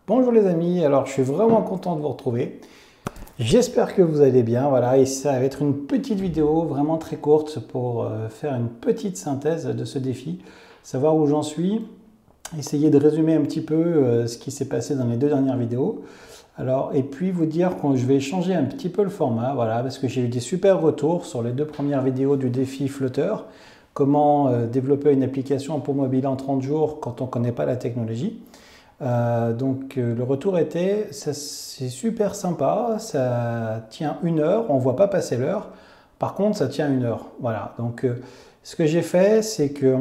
Bonjour les amis, alors je suis vraiment content de vous retrouver. J'espère que vous allez bien, voilà, et ça va être une petite vidéo vraiment très courte pour faire une petite synthèse de ce défi, savoir où j'en suis, essayer de résumer un petit peu ce qui s'est passé dans les deux dernières vidéos. Alors, et puis vous dire que je vais changer un petit peu le format, voilà, parce que j'ai eu des super retours sur les deux premières vidéos du défi Flutter. Comment développer une application pour mobile en 30 jours quand on ne connaît pas la technologie. Le retour était, c'est super sympa, ça tient 1 heure, on ne voit pas passer l'heure, par contre ça tient 1 heure. Voilà, donc ce que j'ai fait, c'est que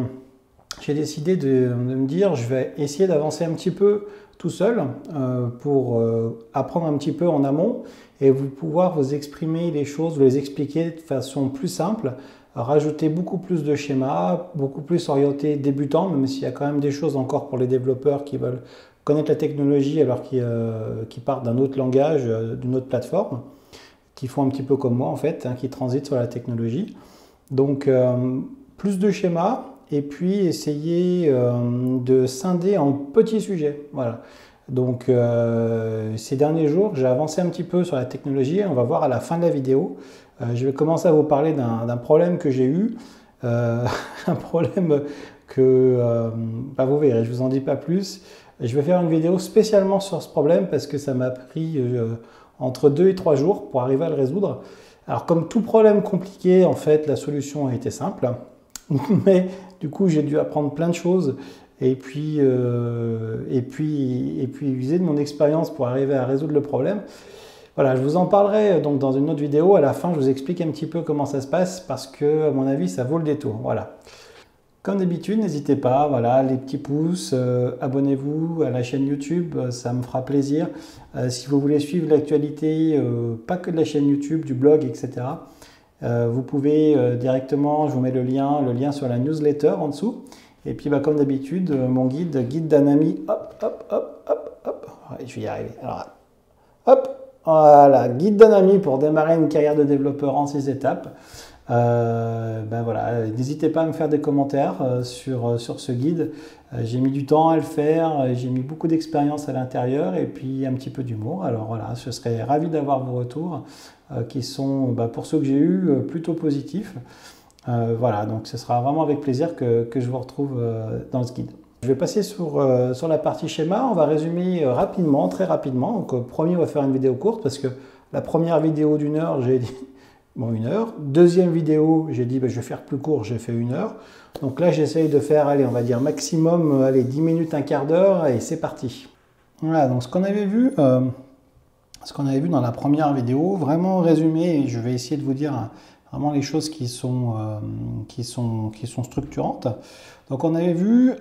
j'ai décidé de me dire, je vais essayer d'avancer un petit peu tout seul pour apprendre un petit peu en amont et pouvoir vous exprimer les choses, vous les expliquer de façon plus simple, rajouter beaucoup plus de schémas, beaucoup plus orienté débutant, même s'il y a quand même des choses encore pour les développeurs qui veulent connaître la technologie alors qu'ils partent d'un autre langage, d'une autre plateforme, qui font un petit peu comme moi en fait, hein, qui transitent sur la technologie. Donc plus de schémas et puis essayer de scinder en petits sujets. Voilà. Donc ces derniers jours, j'ai avancé un petit peu sur la technologie. On va voir à la fin de la vidéo. Je vais commencer à vous parler d'un problème que j'ai eu. Un problème que vous verrez, je ne vous en dis pas plus. Je vais faire une vidéo spécialement sur ce problème parce que ça m'a pris entre 2 et 3 jours pour arriver à le résoudre. Alors comme tout problème compliqué, en fait, la solution a été simple. Mais du coup, j'ai dû apprendre plein de choses et puis user de mon expérience pour arriver à résoudre le problème. Voilà, je vous en parlerai donc dans une autre vidéo. À la fin, je vous explique un petit peu comment ça se passe parce que, à mon avis, ça vaut le détour. Voilà. Comme d'habitude, n'hésitez pas, voilà, les petits pouces, abonnez-vous à la chaîne YouTube, ça me fera plaisir. Si vous voulez suivre l'actualité, pas que de la chaîne YouTube, du blog, etc., vous pouvez directement, je vous mets le lien sur la newsletter en dessous. Et puis, comme d'habitude, mon guide d'un ami, hop, hop, hop, hop, hop, ouais, je vais y arriver. Alors, hop, voilà, guide d'un ami pour démarrer une carrière de développeur en 6 étapes. Voilà, n'hésitez pas à me faire des commentaires sur ce guide. J'ai mis du temps à le faire, j'ai mis beaucoup d'expérience à l'intérieur et puis un petit peu d'humour. Alors voilà, je serais ravi d'avoir vos retours qui sont, pour ceux que j'ai eus, plutôt positifs. Voilà, donc ce sera vraiment avec plaisir que je vous retrouve dans ce guide. Je vais passer sur la partie schéma. On va résumer rapidement, très rapidement. Donc, premier, on va faire une vidéo courte parce que la première vidéo d'1 heure, j'ai dit... Bon, 1 heure. Deuxième vidéo, j'ai dit je vais faire plus court, j'ai fait 1 heure. Donc là, j'essaye de faire, allez, on va dire maximum 10 minutes, un quart d'heure, et c'est parti. Voilà, donc ce qu'on avait vu dans la première vidéo, vraiment résumé, et je vais essayer de vous dire vraiment les choses qui sont structurantes. Donc on avait vu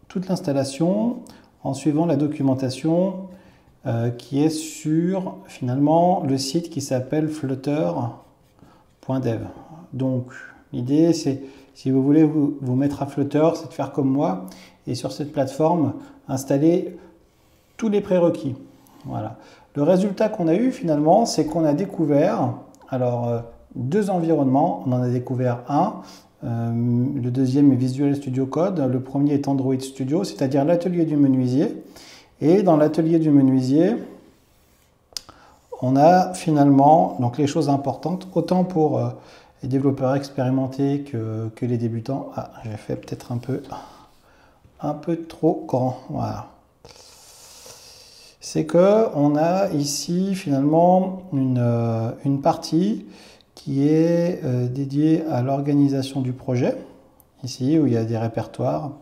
toute l'installation en suivant la documentation qui est sur finalement le site qui s'appelle flutter.dev. Donc l'idée c'est, si vous voulez vous mettre à Flutter, c'est de faire comme moi et sur cette plateforme installer tous les prérequis. Voilà. Le résultat qu'on a eu finalement, c'est qu'on a découvert deux environnements. On en a découvert un. Le deuxième est Visual Studio Code. Le premier est Android Studio, c'est-à-dire l'atelier du menuisier. Et dans l'atelier du menuisier, on a finalement donc les choses importantes, autant pour les développeurs expérimentés que les débutants. Ah, j'ai fait peut-être un peu trop grand. Voilà. C'est qu'on a ici finalement une partie qui est dédiée à l'organisation du projet, ici où il y a des répertoires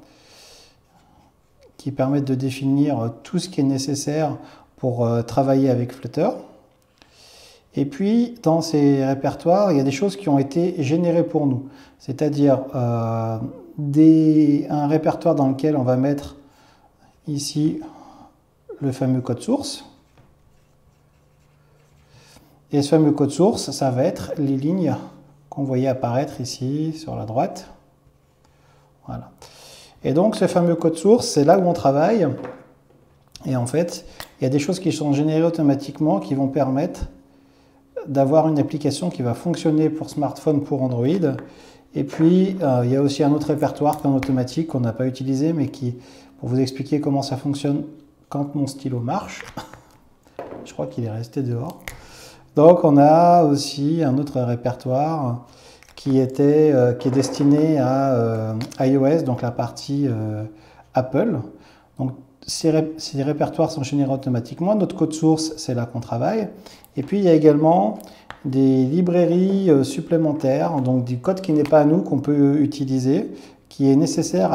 qui permettent de définir tout ce qui est nécessaire pour travailler avec Flutter. Et puis, dans ces répertoires, il y a des choses qui ont été générées pour nous. C'est-à-dire un répertoire dans lequel on va mettre ici le fameux code source. Et ce fameux code source, ça va être les lignes qu'on voyait apparaître ici sur la droite. Voilà. Et donc, ce fameux code source, c'est là où on travaille. Et en fait, il y a des choses qui sont générées automatiquement qui vont permettre d'avoir une application qui va fonctionner pour smartphone, pour Android. Et puis, il y a aussi un autre répertoire en automatique qu'on n'a pas utilisé, mais qui, pour vous expliquer comment ça fonctionne quand mon stylo marche. Je crois qu'il est resté dehors. Donc on a aussi un autre répertoire qui est destiné à iOS, donc la partie Apple. Donc ces répertoires sont générés automatiquement. Notre code source, c'est là qu'on travaille. Et puis il y a également des librairies supplémentaires, donc du code qui n'est pas à nous, qu'on peut utiliser, qui est nécessaire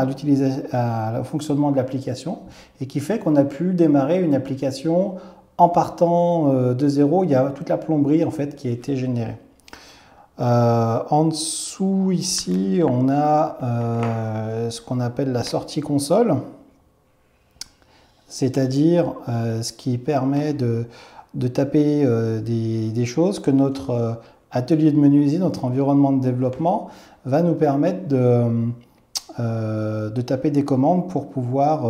au fonctionnement de l'application et qui fait qu'on a pu démarrer une application en partant de zéro. Il y a toute la plomberie en fait qui a été générée. En dessous ici, on a ce qu'on appelle la sortie console, c'est-à-dire ce qui permet de taper des choses que notre atelier de menuiserie, notre environnement de développement va nous permettre de taper des commandes pour pouvoir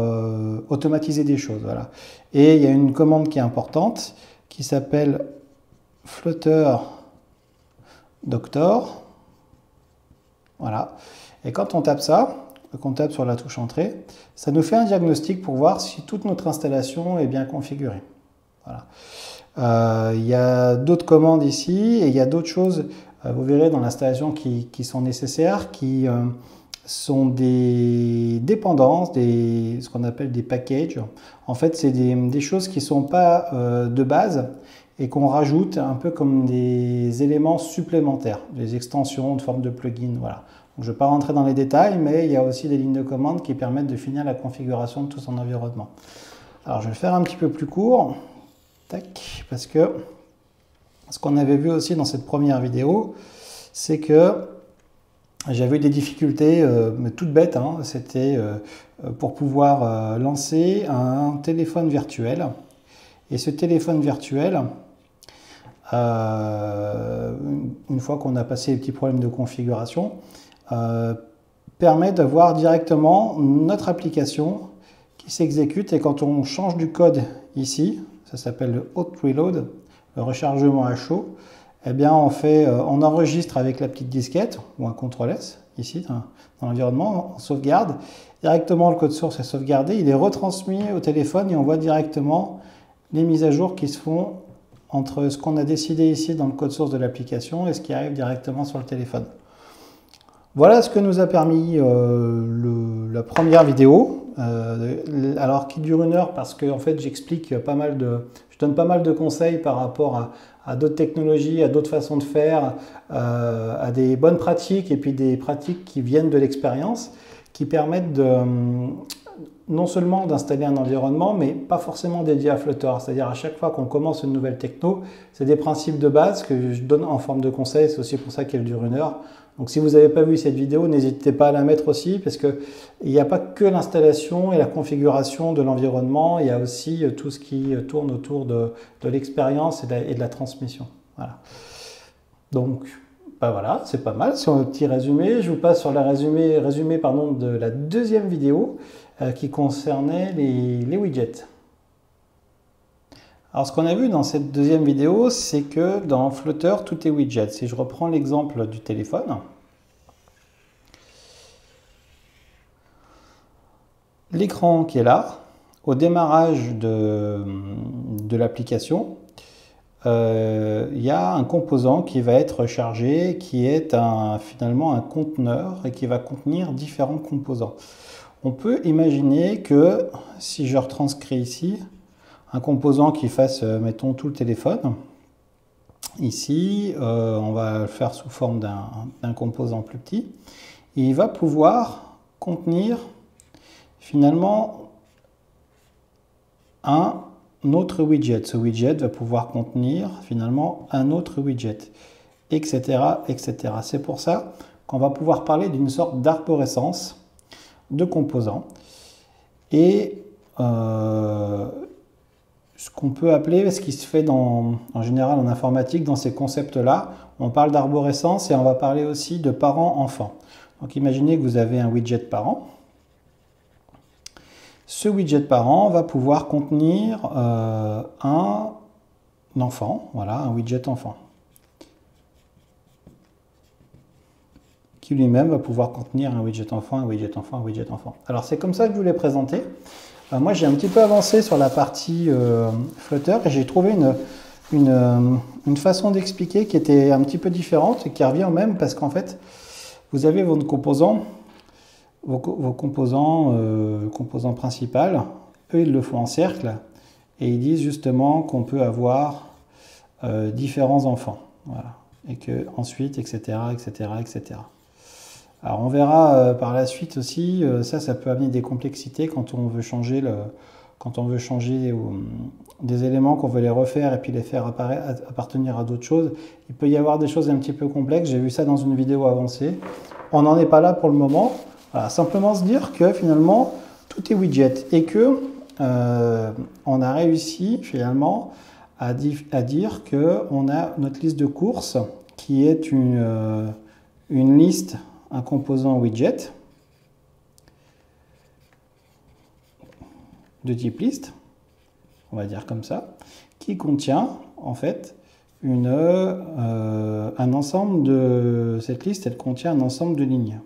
automatiser des choses. Voilà. Et il y a une commande qui est importante qui s'appelle Flutter Doctor. Voilà. Et quand on tape ça, qu'on tape sur la touche entrée, ça nous fait un diagnostic pour voir si toute notre installation est bien configurée. Voilà. Il y a d'autres commandes ici et il y a d'autres choses, vous verrez dans l'installation qui sont nécessaires, qui sont des dépendances, ce qu'on appelle des packages. En fait, c'est des choses qui ne sont pas de base et qu'on rajoute un peu comme des éléments supplémentaires, des extensions de forme de plugin. Voilà. Donc, je ne vais pas rentrer dans les détails, mais il y a aussi des lignes de commande qui permettent de finir la configuration de tout son environnement. Alors, je vais faire un petit peu plus court, tac, parce que ce qu'on avait vu aussi dans cette première vidéo, c'est que j'avais eu des difficultés, mais toutes bêtes, hein. C'était pour pouvoir lancer un téléphone virtuel. Et ce téléphone virtuel, une fois qu'on a passé les petits problèmes de configuration, permet d'avoir directement notre application qui s'exécute. Et quand on change du code ici, ça s'appelle le hot reload, le rechargement à chaud, eh bien on enregistre avec la petite disquette ou un CTRL-S ici dans l'environnement, on sauvegarde. Directement le code source est sauvegardé, il est retransmis au téléphone et on voit directement les mises à jour qui se font entre ce qu'on a décidé ici dans le code source de l'application et ce qui arrive directement sur le téléphone. Voilà ce que nous a permis la première vidéo, alors qui dure 1 heure parce que en fait je donne pas mal de conseils par rapport à d'autres technologies, à d'autres façons de faire, à des bonnes pratiques et puis des pratiques qui viennent de l'expérience, qui permettent non seulement d'installer un environnement, mais pas forcément dédié à Flutter. C'est-à-dire à chaque fois qu'on commence une nouvelle techno, c'est des principes de base que je donne en forme de conseils, c'est aussi pour ça qu'elle dure 1 heure. Donc si vous n'avez pas vu cette vidéo, n'hésitez pas à la mettre aussi, parce qu'il n'y a pas que l'installation et la configuration de l'environnement, il y a aussi tout ce qui tourne autour de l'expérience et de la transmission. Voilà. Donc, ben voilà, c'est pas mal, c'est un petit résumé. Je vous passe sur le résumé de la deuxième vidéo qui concernait les widgets. Alors ce qu'on a vu dans cette deuxième vidéo, c'est que dans Flutter, tout est widget. Si je reprends l'exemple du téléphone, l'écran qui est là, au démarrage de l'application, il y a un composant qui va être chargé, qui est finalement un conteneur et qui va contenir différents composants. On peut imaginer que si je retranscris ici, un composant qui fasse, mettons, tout le téléphone. Ici, on va le faire sous forme d'un composant plus petit. Et il va pouvoir contenir finalement un autre widget. Ce widget va pouvoir contenir finalement un autre widget, etc., etc. C'est pour ça qu'on va pouvoir parler d'une sorte d'arborescence de composants. Et ce qu'on peut appeler, ce qui se fait en général en informatique, dans ces concepts-là, on parle d'arborescence et on va parler aussi de parent-enfant. Donc imaginez que vous avez un widget parent. Ce widget parent va pouvoir contenir un enfant, voilà, un widget enfant, qui lui-même va pouvoir contenir un widget enfant, un widget enfant, un widget enfant. Alors c'est comme ça que je vous l'ai présenté. Moi j'ai un petit peu avancé sur la partie Flutter et j'ai trouvé une façon d'expliquer qui était un petit peu différente et qui revient au même parce qu'en fait vous avez vos composants, composants principaux, eux ils le font en cercle et ils disent justement qu'on peut avoir différents enfants. Voilà. Et que ensuite, etc., etc., etc. Alors on verra par la suite aussi, ça peut amener des complexités quand on veut changer des éléments, qu'on veut les refaire et puis les faire appartenir à d'autres choses. Il peut y avoir des choses un petit peu complexes, j'ai vu ça dans une vidéo avancée. On n'en est pas là pour le moment. Voilà, simplement se dire que finalement, tout est widget et que on a réussi finalement à dire qu'on a notre liste de courses qui est une liste, un composant widget de type liste, on va dire comme ça, qui contient en fait un ensemble de cette liste, elle contient un ensemble de lignes.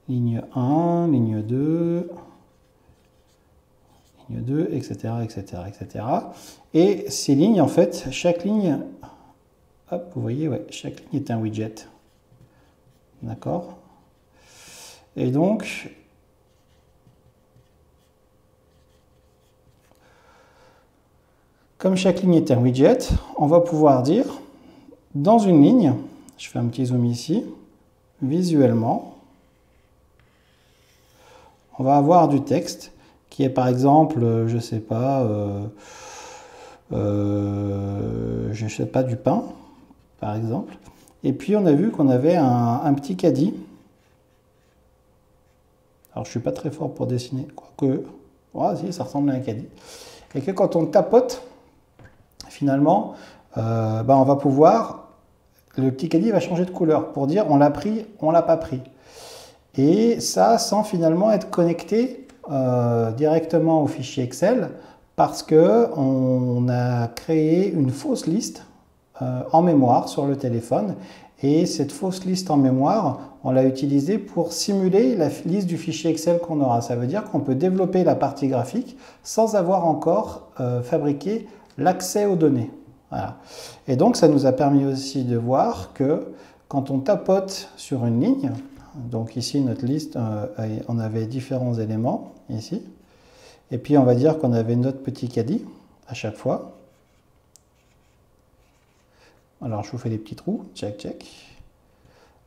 Ligne 1, ligne 2, ligne 2, etc., etc., etc. Et ces lignes, en fait, chaque ligne, hop, vous voyez, ouais, chaque ligne est un widget. D'accord? Et donc, comme chaque ligne est un widget, on va pouvoir dire, dans une ligne, je fais un petit zoom ici, visuellement, on va avoir du texte qui est par exemple, je sais pas, du pain, par exemple. Et puis on a vu qu'on avait un petit caddie. Alors je suis pas très fort pour dessiner, quoique, ouais, si, ça ressemble à un caddie. Et que quand on tapote, finalement, on va pouvoir, le petit caddie va changer de couleur pour dire on l'a pris, on l'a pas pris. Et ça sans finalement être connecté directement au fichier Excel parce qu'on a créé une fausse liste en mémoire sur le téléphone et cette fausse liste en mémoire, on l'a utilisée pour simuler la liste du fichier Excel qu'on aura. Ça veut dire qu'on peut développer la partie graphique sans avoir encore fabriqué l'accès aux données. Voilà. Et donc ça nous a permis aussi de voir que quand on tapote sur une ligne, donc ici notre liste, on avait différents éléments ici, et puis on va dire qu'on avait notre petit caddie à chaque fois. Alors je vous fais des petits trous, check, check.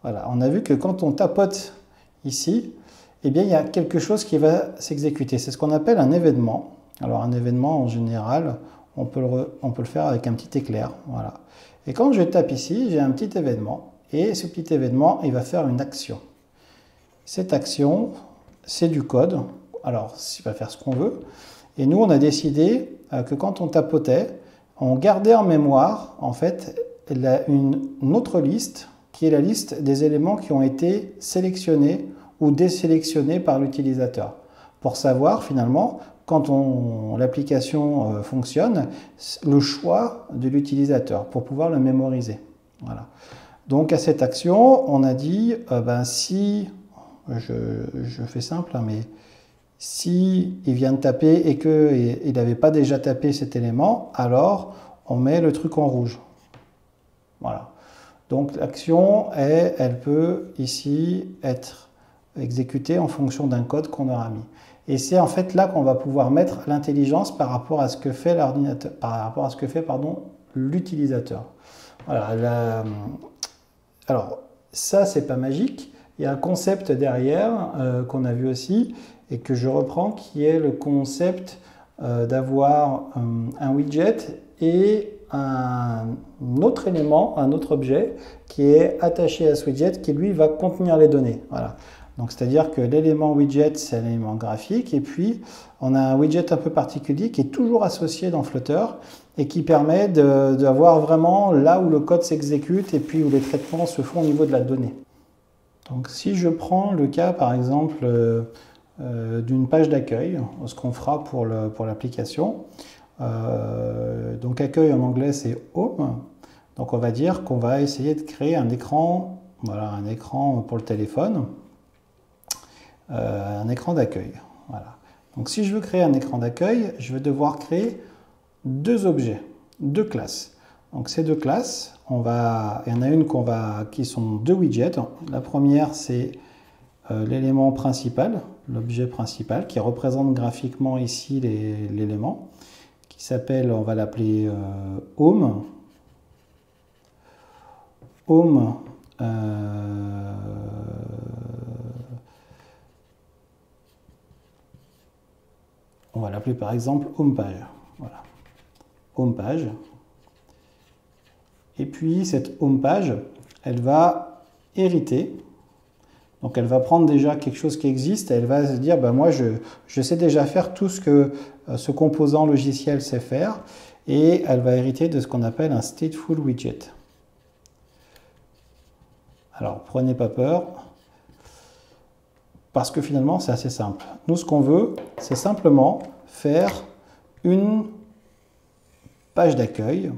Voilà, on a vu que quand on tapote ici, eh bien il y a quelque chose qui va s'exécuter. C'est ce qu'on appelle un événement. Alors un événement en général, on peut le faire avec un petit éclair. Voilà. Et quand je tape ici, j'ai un petit événement, et ce petit événement, il va faire une action. Cette action, c'est du code. Alors, il va faire ce qu'on veut. Et nous, on a décidé que quand on tapotait, on gardait en mémoire, en fait, une autre liste, qui est la liste des éléments qui ont été sélectionnés ou désélectionnés par l'utilisateur. Pour savoir, finalement, quand l'application fonctionne, le choix de l'utilisateur, pour pouvoir le mémoriser. Voilà. Donc, à cette action, on a dit, si... Je fais simple, hein, mais si il vient de taper et qu'il n'avait pas déjà tapé cet élément, alors on met le truc en rouge. Voilà. Donc l'action, elle peut ici être exécutée en fonction d'un code qu'on aura mis. Et c'est en fait là qu'on va pouvoir mettre l'intelligence par rapport à ce que fait l'ordinateur, par rapport à ce que fait, l'utilisateur. Voilà. Alors ça, c'est pas magique. Il y a un concept derrière qu'on a vu aussi et que je reprends qui est le concept d'avoir un widget et un autre élément, un autre objet qui est attaché à ce widget qui lui va contenir les données. Voilà. Donc c'est-à-dire que l'élément widget c'est l'élément graphique et puis on a un widget un peu particulier qui est toujours associé dans Flutter et qui permet d'avoir vraiment là où le code s'exécute et puis où les traitements se font au niveau de la donnée. Donc si je prends le cas par exemple d'une page d'accueil, ce qu'on fera pour l'application, donc accueil en anglais c'est Home, donc on va dire qu'on va essayer de créer un écran Voilà, un écran pour le téléphone, un écran d'accueil. Voilà. Donc si je veux créer un écran d'accueil, je vais devoir créer deux objets, deux classes. Donc ces deux classes, il y en a une qui sont deux widgets. La première, c'est l'élément principal, l'objet principal, qui représente graphiquement ici l'élément, qui s'appelle, on va l'appeler Home. Home, on va l'appeler par exemple Homepage. Voilà. Homepage. Et puis cette Homepage, elle va hériter. Donc elle va prendre déjà quelque chose qui existe et elle va se dire, ben moi je sais déjà faire tout ce que ce composant logiciel sait faire, et elle va hériter de ce qu'on appelle un stateful widget. Alors prenez pas peur, parce que finalement c'est assez simple. Nous ce qu'on veut, c'est simplement faire une page d'accueil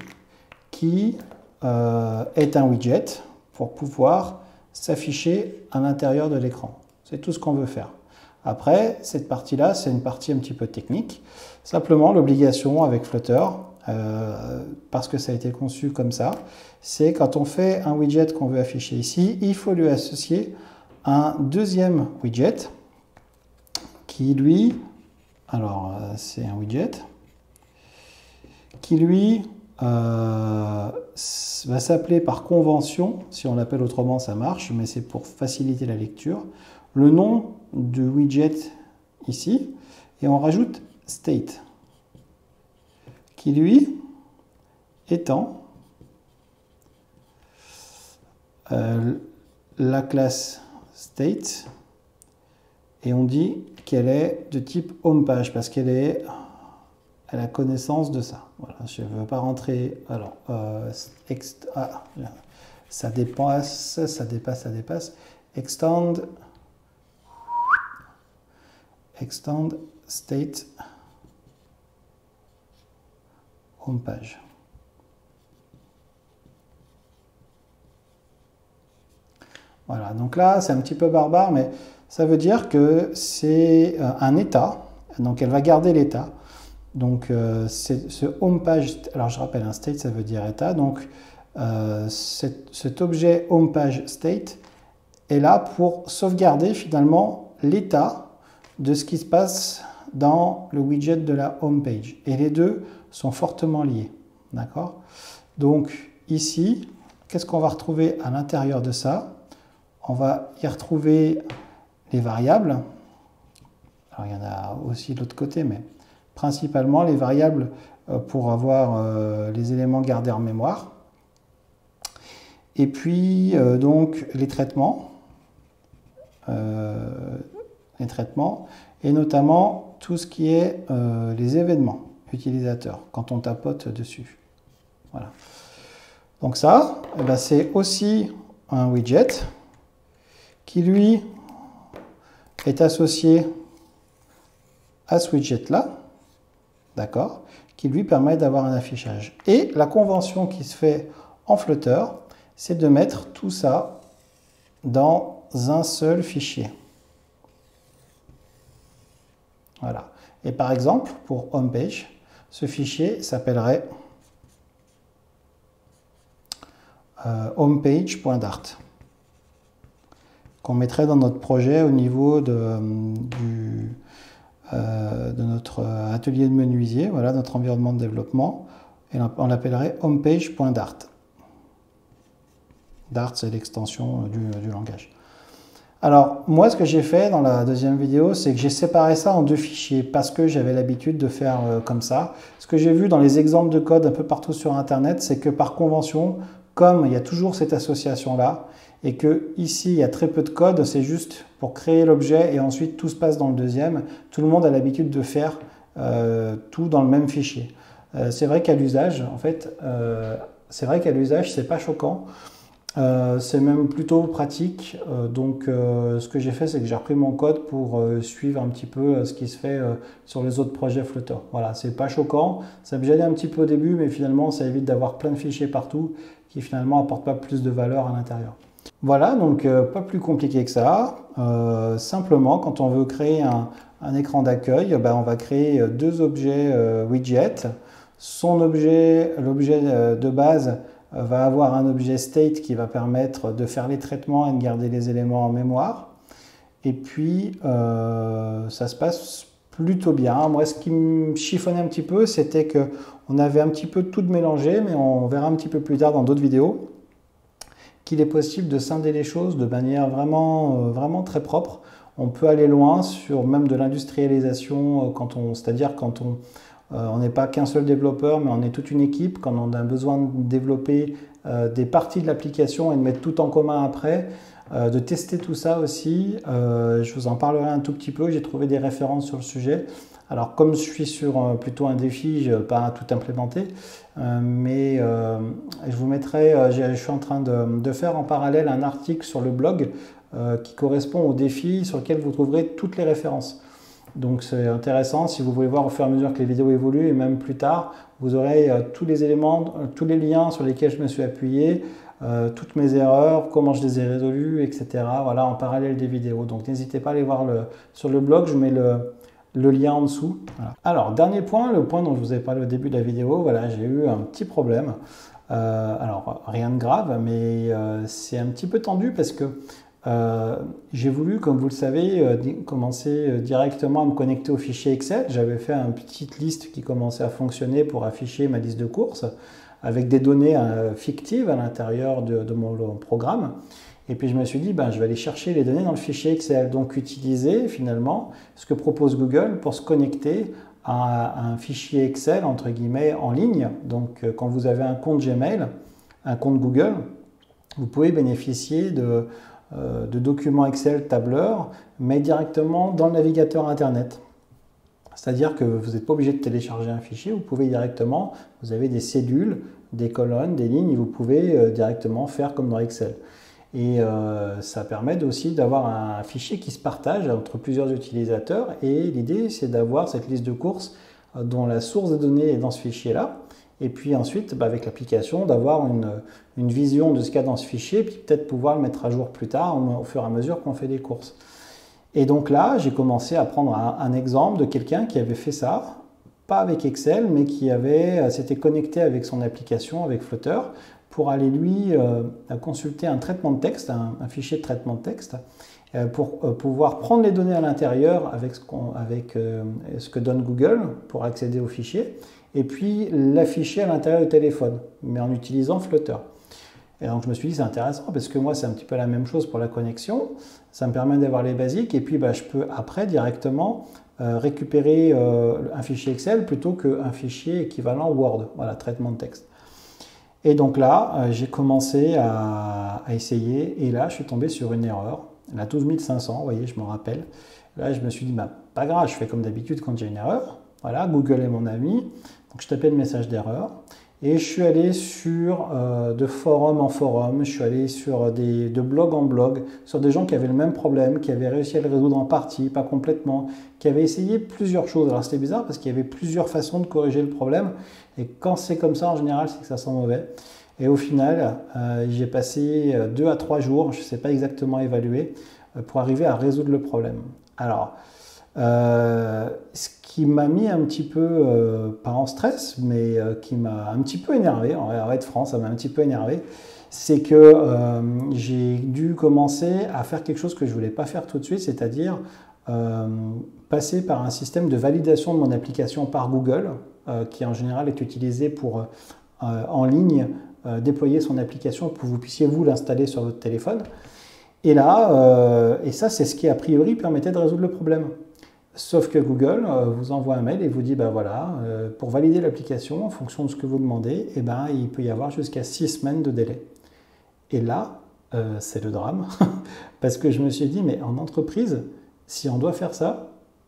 qui est un widget pour pouvoir s'afficher à l'intérieur de l'écran. C'est tout ce qu'on veut faire. Après, cette partie-là, c'est une partie un petit peu technique. Simplement, l'obligation avec Flutter, parce que ça a été conçu comme ça, c'est quand on fait un widget qu'on veut afficher ici, il faut lui associer un deuxième widget qui lui, alors c'est un widget, qui lui va s'appeler par convention, si on l'appelle autrement ça marche, mais c'est pour faciliter la lecture, le nom du widget ici, et on rajoute state, qui lui étant la classe state, et on dit qu'elle est de type homepage, parce qu'elle a connaissance de ça. Voilà, je ne veux pas rentrer. Alors, ça dépasse, ça dépasse. Extend state homepage. Voilà, donc là, c'est un petit peu barbare, mais ça veut dire que c'est un état. Donc, elle va garder l'état. Donc, ce homepage, alors je rappelle, un state, ça veut dire état. Donc, cet objet homepage state est là pour sauvegarder finalement l'état de ce qui se passe dans le widget de la homepage. Et les deux sont fortement liés. D'accord? Donc, ici, qu'est-ce qu'on va retrouver à l'intérieur de ça? On va y retrouver les variables. Alors, il y en a aussi de l'autre côté, mais principalement les variables pour avoir les éléments gardés en mémoire. Et puis, donc, les traitements, et notamment tout ce qui est les événements utilisateurs, quand on tapote dessus. Voilà. Donc ça, eh ben, c'est aussi un widget qui, lui, est associé à ce widget-là, d'accord, qui lui permet d'avoir un affichage. Et la convention qui se fait en Flutter, c'est de mettre tout ça dans un seul fichier. Voilà. Et par exemple, pour homepage, ce fichier s'appellerait homepage.dart, qu'on mettrait dans notre projet au niveau de notre atelier de menuisier, voilà, notre environnement de développement, et on l'appellerait homepage.dart. Dart, c'est l'extension du langage. Alors, moi, ce que j'ai fait dans la deuxième vidéo, c'est que j'ai séparé ça en deux fichiers parce que j'avais l'habitude de faire comme ça. Ce que j'ai vu dans les exemples de code un peu partout sur Internet, c'est que par convention, comme il y a toujours cette association-là, et que ici, il y a très peu de code, c'est juste pour créer l'objet et ensuite tout se passe dans le deuxième. Tout le monde a l'habitude de faire tout dans le même fichier. C'est vrai qu'à l'usage, en fait, c'est pas choquant. C'est même plutôt pratique, donc ce que j'ai fait, c'est que j'ai repris mon code pour suivre un petit peu ce qui se fait sur les autres projets Flutter. Voilà, c'est pas choquant, ça me gênait un petit peu au début, mais finalement ça évite d'avoir plein de fichiers partout qui finalement n'apportent pas plus de valeur à l'intérieur. Voilà, donc pas plus compliqué que ça. Simplement, quand on veut créer un écran d'accueil, on va créer deux objets widget. L'objet de base va avoir un objet state qui va permettre de faire les traitements et de garder les éléments en mémoire. Et puis, ça se passe plutôt bien. Moi, ce qui me chiffonnait un petit peu, c'était qu'on avait un petit peu tout de mélangé, mais on verra un petit peu plus tard dans d'autres vidéos qu'il est possible de scinder les choses de manière vraiment très propre. On peut aller loin sur même de l'industrialisation, c'est-à-dire quand on n'est pas qu'un seul développeur, mais on est toute une équipe, quand on a besoin de développer des parties de l'application et de mettre tout en commun après, de tester tout ça aussi. Je vous en parlerai un tout petit peu, j'ai trouvé des références sur le sujet. Alors comme je suis sur plutôt un défi, je ne vais pas tout implémenter, mais je vous mettrai, je suis en train de faire en parallèle un article sur le blog qui correspond au défi sur lequel vous trouverez toutes les références. Donc c'est intéressant, si vous voulez voir au fur et à mesure que les vidéos évoluent et même plus tard, vous aurez tous les éléments, tous les liens sur lesquels je me suis appuyé, toutes mes erreurs, comment je les ai résolues, etc. Voilà, en parallèle des vidéos. Donc n'hésitez pas à aller voir sur le blog, je mets le lien en dessous. Voilà. Alors, dernier point, le point dont je vous ai parlé au début de la vidéo, voilà, j'ai eu un petit problème. Alors, rien de grave, mais c'est un petit peu tendu parce que j'ai voulu, comme vous le savez, commencer directement à me connecter au fichier Excel. J'avais fait une petite liste qui commençait à fonctionner pour afficher ma liste de courses avec des données fictives à l'intérieur de mon programme. Et puis je me suis dit, je vais aller chercher les données dans le fichier Excel. Donc utiliser finalement ce que propose Google pour se connecter à un fichier Excel, entre guillemets, en ligne. Donc quand vous avez un compte Gmail, un compte Google, vous pouvez bénéficier de documents Excel tableur, mais directement dans le navigateur Internet. C'est-à-dire que vous n'êtes pas obligé de télécharger un fichier, vous pouvez directement, vous avez des cédules, des colonnes, des lignes, et vous pouvez directement faire comme dans Excel. Et ça permet aussi d'avoir un fichier qui se partage entre plusieurs utilisateurs. Et l'idée, c'est d'avoir cette liste de courses dont la source de données est dans ce fichier-là. Et puis ensuite, avec l'application, d'avoir une vision de ce qu'il y a dans ce fichier, puis peut-être pouvoir le mettre à jour plus tard au fur et à mesure qu'on fait des courses. Et donc là, j'ai commencé à prendre un exemple de quelqu'un qui avait fait ça, pas avec Excel, mais qui s'était connecté avec son application, avec Flutter, pour aller lui consulter un traitement de texte, un fichier de traitement de texte, pour pouvoir prendre les données à l'intérieur avec ce que donne Google pour accéder au fichier, et puis l'afficher à l'intérieur du téléphone, mais en utilisant Flutter. Et donc je me suis dit c'est intéressant parce que moi c'est un petit peu la même chose pour la connexion, ça me permet d'avoir les basiques et puis je peux après directement récupérer un fichier Excel plutôt qu'un fichier équivalent Word, voilà, traitement de texte. Et donc là j'ai commencé à essayer et là je suis tombé sur une erreur, la 12500, vous voyez je me rappelle. Là je me suis dit pas grave, je fais comme d'habitude quand j'ai une erreur, voilà, Google est mon ami, donc je tapais le message d'erreur. Et je suis allé de forum en forum, je suis allé de blog en blog, sur des gens qui avaient le même problème, qui avaient réussi à le résoudre en partie, pas complètement, qui avaient essayé plusieurs choses. Alors c'était bizarre parce qu'il y avait plusieurs façons de corriger le problème. Et quand c'est comme ça, en général, c'est que ça sent mauvais. Et au final, j'ai passé 2 à 3 jours, je ne sais pas exactement évaluer, pour arriver à résoudre le problème. Alors, ce qui m'a mis un petit peu, pas en stress, mais qui m'a un petit peu énervé, on va être franc, ça m'a un petit peu énervé, c'est que j'ai dû commencer à faire quelque chose que je ne voulais pas faire tout de suite, c'est-à-dire passer par un système de validation de mon application par Google, qui en général est utilisé pour en ligne déployer son application pour que vous puissiez vous l'installer sur votre téléphone. Et là, et ça c'est ce qui a priori permettait de résoudre le problème. Sauf que Google vous envoie un mail et vous dit, voilà, pour valider l'application, en fonction de ce que vous demandez, il peut y avoir jusqu'à 6 semaines de délai. Et là, c'est le drame, parce que je me suis dit, mais en entreprise, si on doit faire ça,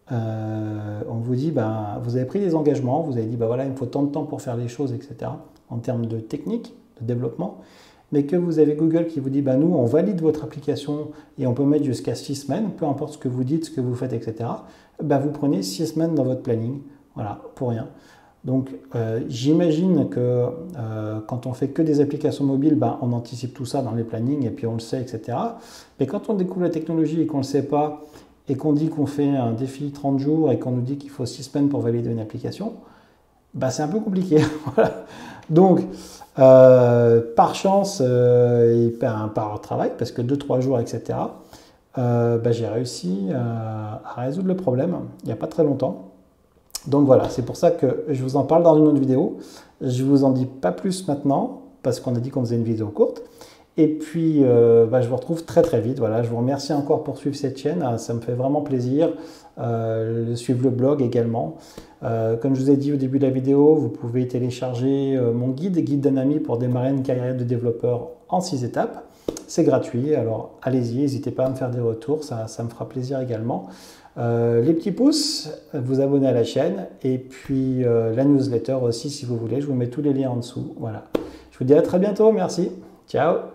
on vous dit, vous avez pris des engagements, vous avez dit, voilà, il me faut tant de temps pour faire les choses, etc., en termes de technique, de développement, mais que vous avez Google qui vous dit, nous, on valide votre application et on peut mettre jusqu'à 6 semaines, peu importe ce que vous dites, ce que vous faites, etc., vous prenez 6 semaines dans votre planning, voilà, pour rien. Donc j'imagine que quand on fait que des applications mobiles, ben, on anticipe tout ça dans les plannings et puis on le sait, etc. Mais quand on découvre la technologie et qu'on ne le sait pas, et qu'on dit qu'on fait un défi 30 jours et qu'on nous dit qu'il faut 6 semaines pour valider une application, ben, c'est un peu compliqué. Voilà. Donc, par chance et par travail, parce que 2-3 jours, etc., ben, j'ai réussi à résoudre le problème il n'y a pas très longtemps. Donc voilà, c'est pour ça que je vous en parle dans une autre vidéo. Je ne vous en dis pas plus maintenant, parce qu'on a dit qu'on faisait une vidéo courte. Et puis, bah, je vous retrouve très très vite. Voilà, je vous remercie encore pour suivre cette chaîne. Ça me fait vraiment plaisir. Suivre le blog également. Comme je vous ai dit au début de la vidéo, vous pouvez télécharger mon guide d'un ami pour démarrer une carrière de développeur en 6 étapes. C'est gratuit, alors allez-y, n'hésitez pas à me faire des retours, ça me fera plaisir également. Les petits pouces, vous abonner à la chaîne et puis la newsletter aussi si vous voulez. Je vous mets tous les liens en dessous. Voilà. Je vous dis à très bientôt. Merci. Ciao.